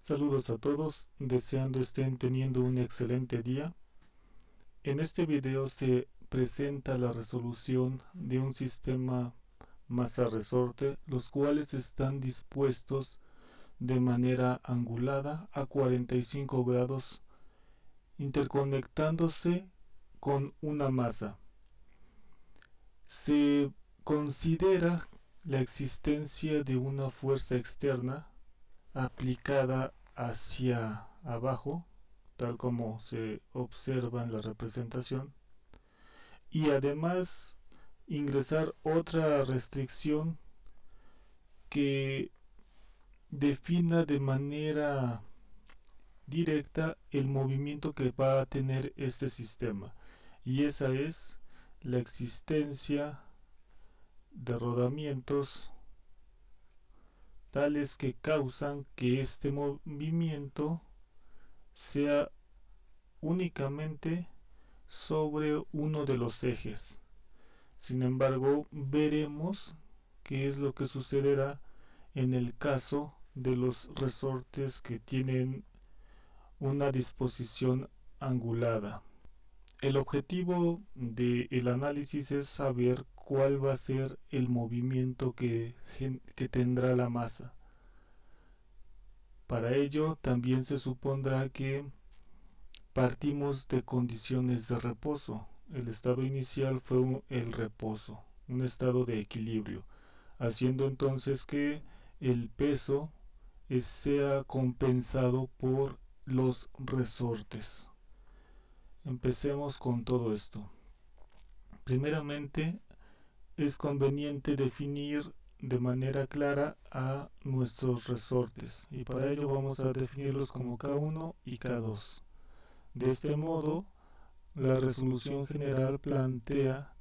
Saludos a todos, deseando estén teniendo un excelente día. En este video se presenta la resolución de un sistema masa-resorte, los cuales están dispuestos de manera angulada a 45 grados, interconectándose con una masa. Se considera la existencia de una fuerza externa aplicada hacia abajo, tal como se observa en la representación, y además ingresar otra restricción que defina de manera directa el movimiento que va a tener este sistema, y esa es la existencia de rodamientos tales que causan que este movimiento sea únicamente sobre uno de los ejes. Sin embargo, veremos qué es lo que sucederá en el caso de los resortes que tienen una disposición angulada. El objetivo del análisis es saber cuál va a ser el movimiento que tendrá la masa. Para ello también se supondrá que partimos de condiciones de reposo. El estado inicial fue el reposo, un estado de equilibrio, haciendo entonces que el peso sea compensado por los resortes. Empecemos con todo esto. Primeramente, es conveniente definir de manera clara a nuestros resortes, y para ello vamos a definirlos como K1 y K2. De este modo, la resolución general plantea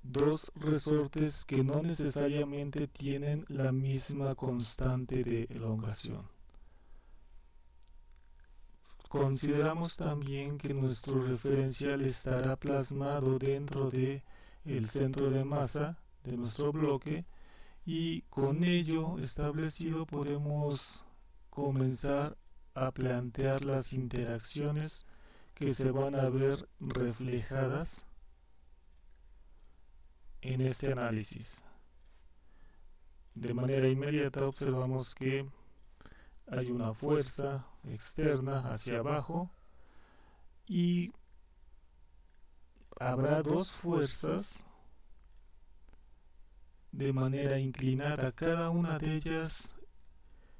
dos resortes que no necesariamente tienen la misma constante de elongación. Consideramos también que nuestro referencial estará plasmado dentro de el centro de masa de nuestro bloque, y con ello establecido podemos comenzar a plantear las interacciones que se van a ver reflejadas en este análisis. De manera inmediata observamos que hay una fuerza externa hacia abajo y habrá dos fuerzas de manera inclinada, cada una de ellas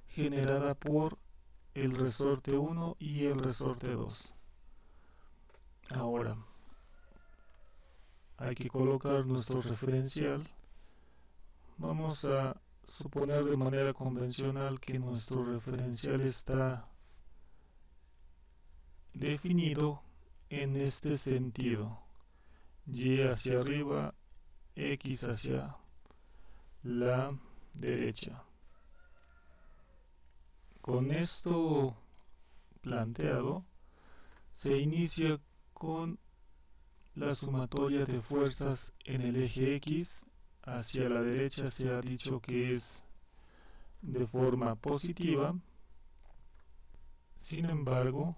generada por el resorte 1 y el resorte 2. Ahora hay que colocar nuestro referencial. Vamos a suponer de manera convencional que nuestro referencial está definido en este sentido: Y hacia arriba, X hacia la derecha. Con esto planteado, se inicia con la sumatoria de fuerzas en el eje X. Hacia la derecha se ha dicho que es de forma positiva. Sin embargo,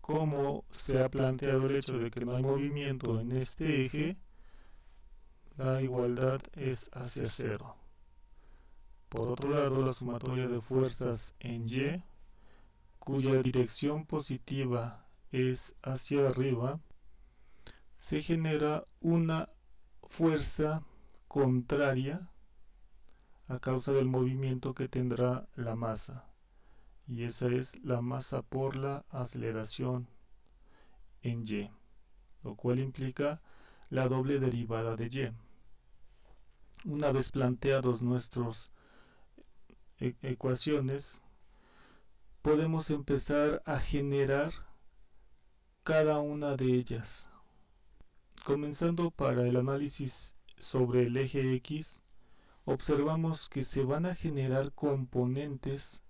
como se ha planteado el hecho de que no hay movimiento en este eje, la igualdad es hacia cero. Por otro lado, la sumatoria de fuerzas en Y, cuya dirección positiva es hacia arriba, se genera una fuerza contraria a causa del movimiento que tendrá la masa, y esa es la masa por la aceleración en Y, lo cual implica la doble derivada de Y. Una vez planteados nuestras ecuaciones, podemos empezar a generar cada una de ellas. Comenzando para el análisis sobre el eje X, observamos que se van a generar componentes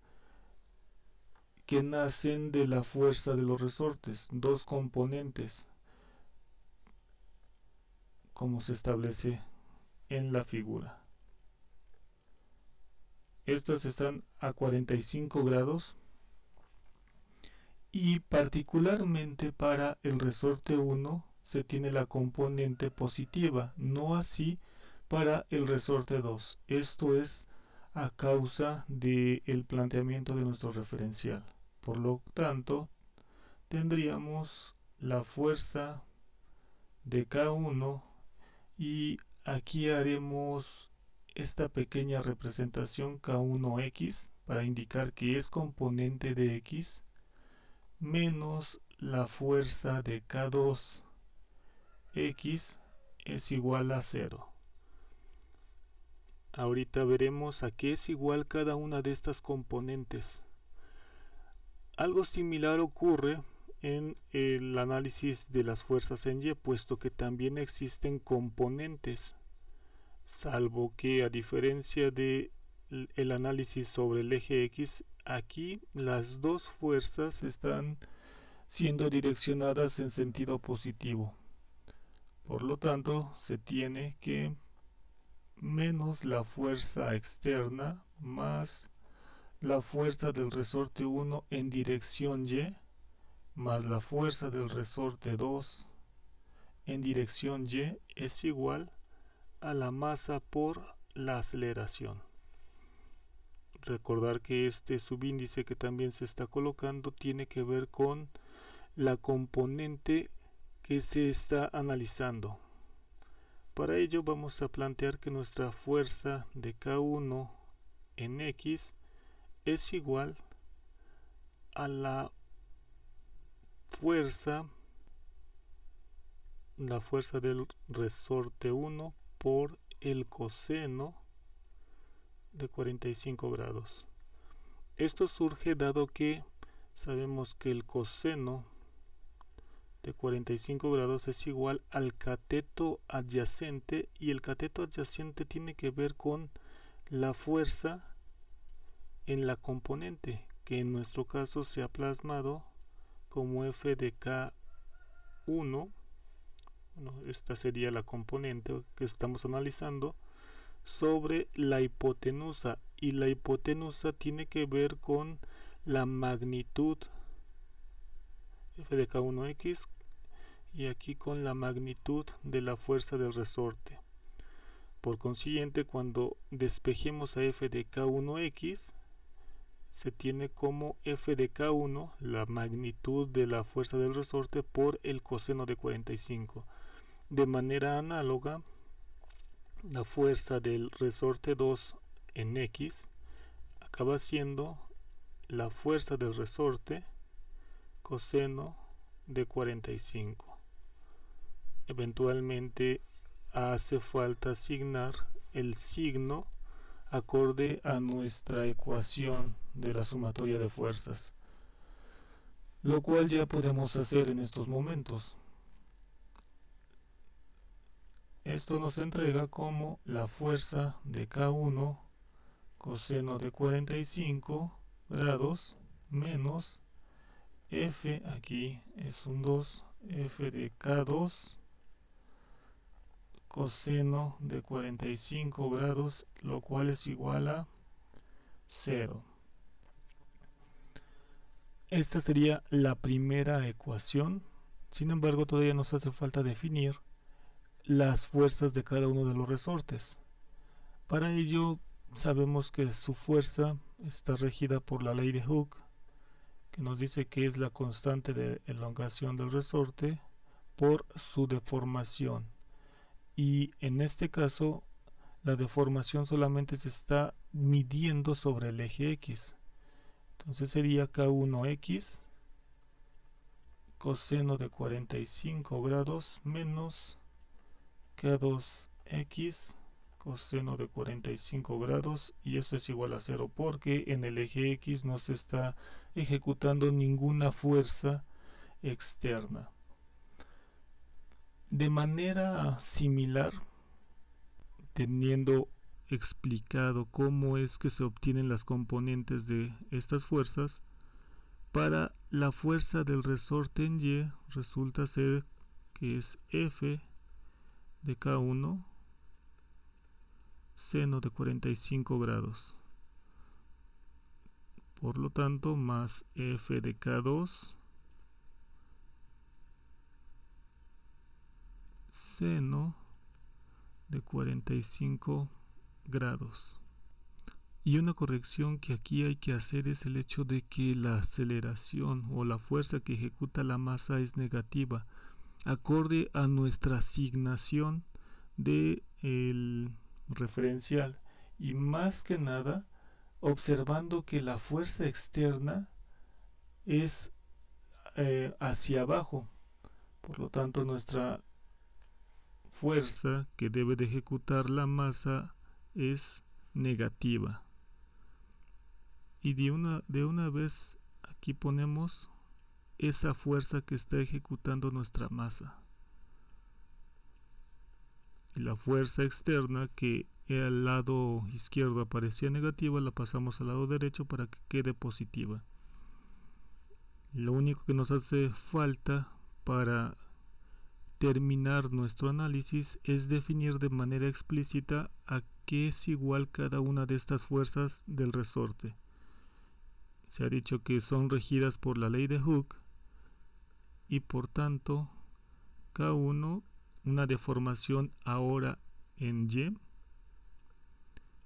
que nacen de la fuerza de los resortes, dos componentes, como se establece en la figura. Estas están a 45 grados y particularmente para el resorte 1 se tiene la componente positiva, no así para el resorte 2. Esto es a causa del planteamiento de nuestro referencial. Por lo tanto, tendríamos la fuerza de K1 y aquí haremos esta pequeña representación K1X para indicar que es componente de X menos la fuerza de K2X es igual a 0. Ahorita veremos a qué es igual cada una de estas componentes. Algo similar ocurre en el análisis de las fuerzas en Y, puesto que también existen componentes, salvo que a diferencia de el análisis sobre el eje X, aquí las dos fuerzas están siendo direccionadas en sentido positivo. Por lo tanto, se tiene que menos la fuerza externa más la fuerza del resorte 1 en dirección Y más la fuerza del resorte 2 en dirección Y es igual a la masa por la aceleración. Recordar que este subíndice que también se está colocando tiene que ver con la componente que se está analizando. Para ello vamos a plantear que nuestra fuerza de K1 en X es igual a la fuerza del resorte 1 por el coseno de 45 grados. Esto surge dado que sabemos que el coseno de 45 grados es igual al cateto adyacente, y el cateto adyacente tiene que ver con la fuerza en la componente, que en nuestro caso se ha plasmado como F de K1. Esta sería la componente que estamos analizando sobre la hipotenusa, y la hipotenusa tiene que ver con la magnitud F de K1X y aquí con la magnitud de la fuerza del resorte. Por consiguiente, cuando despejemos a F de K1X, se tiene como F de K1 la magnitud de la fuerza del resorte por el coseno de 45. De manera análoga, la fuerza del resorte 2 en X acaba siendo la fuerza del resorte coseno de 45. Eventualmente hace falta asignar el signo acorde a nuestra ecuación de la sumatoria de fuerzas, lo cual ya podemos hacer en estos momentos. Esto nos entrega como la fuerza de K1 coseno de 45 grados menos F, aquí es un 2, F de K2 coseno de 45 grados, lo cual es igual a 0. Esta sería la primera ecuación. Sin embargo, todavía nos hace falta definir las fuerzas de cada uno de los resortes. Para ello, sabemos que su fuerza está regida por la ley de Hooke, que nos dice que es la constante de elongación del resorte por su deformación. Y en este caso, la deformación solamente se está midiendo sobre el eje X. Entonces sería K1X coseno de 45 grados menos K2X coseno de 45 grados, y esto es igual a 0 porque en el eje X no se está ejecutando ninguna fuerza externa. De manera similar, teniendo explicado cómo es que se obtienen las componentes de estas fuerzas, para la fuerza del resorte en Y resulta ser que es F de K1 seno de 45 grados Por lo tanto, más F de K2 seno de 45 grados. Y una corrección que aquí hay que hacer es el hecho de que la aceleración o la fuerza que ejecuta la masa es negativa, acorde a nuestra asignación de el referencial, y más que nada observando que la fuerza externa es hacia abajo. Por lo tanto, nuestra fuerza que debe de ejecutar la masa es negativa. Y de una vez aquí ponemos esa fuerza que está ejecutando nuestra masa. Y la fuerza externa que al lado izquierdo aparecía negativa, la pasamos al lado derecho para que quede positiva. Lo único que nos hace falta para terminar nuestro análisis es definir de manera explícita a qué es igual cada una de estas fuerzas del resorte. Se ha dicho que son regidas por la ley de Hooke y por tanto K1, una deformación ahora en Y,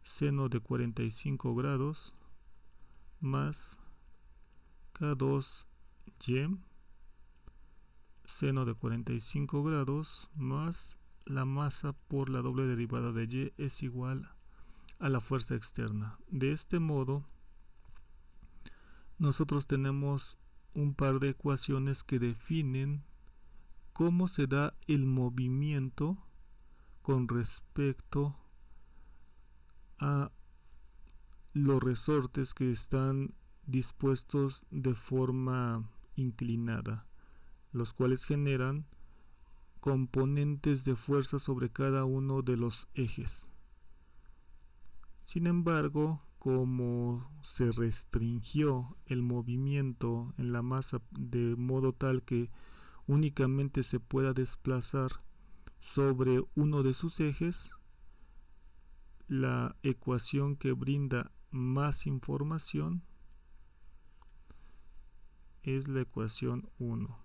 seno de 45 grados más K2Y, seno de 45 grados más la masa por la doble derivada de Y es igual a la fuerza externa. De este modo, nosotros tenemos un par de ecuaciones que definen cómo se da el movimiento con respecto a los resortes que están dispuestos de forma inclinada, los cuales generan componentes de fuerza sobre cada uno de los ejes. Sin embargo, como se restringió el movimiento en la masa de modo tal que únicamente se pueda desplazar sobre uno de sus ejes, la ecuación que brinda más información es la ecuación 1,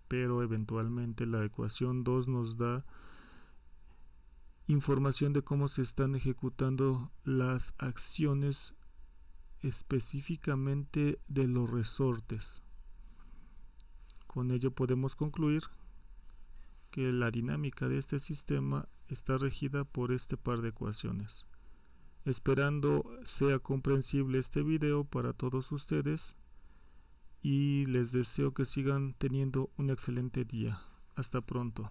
pero eventualmente la ecuación 2 nos da información de cómo se están ejecutando las acciones específicamente de los resortes. Con ello podemos concluir que la dinámica de este sistema está regida por este par de ecuaciones. Esperando sea comprensible este video para todos ustedes y les deseo que sigan teniendo un excelente día. Hasta pronto.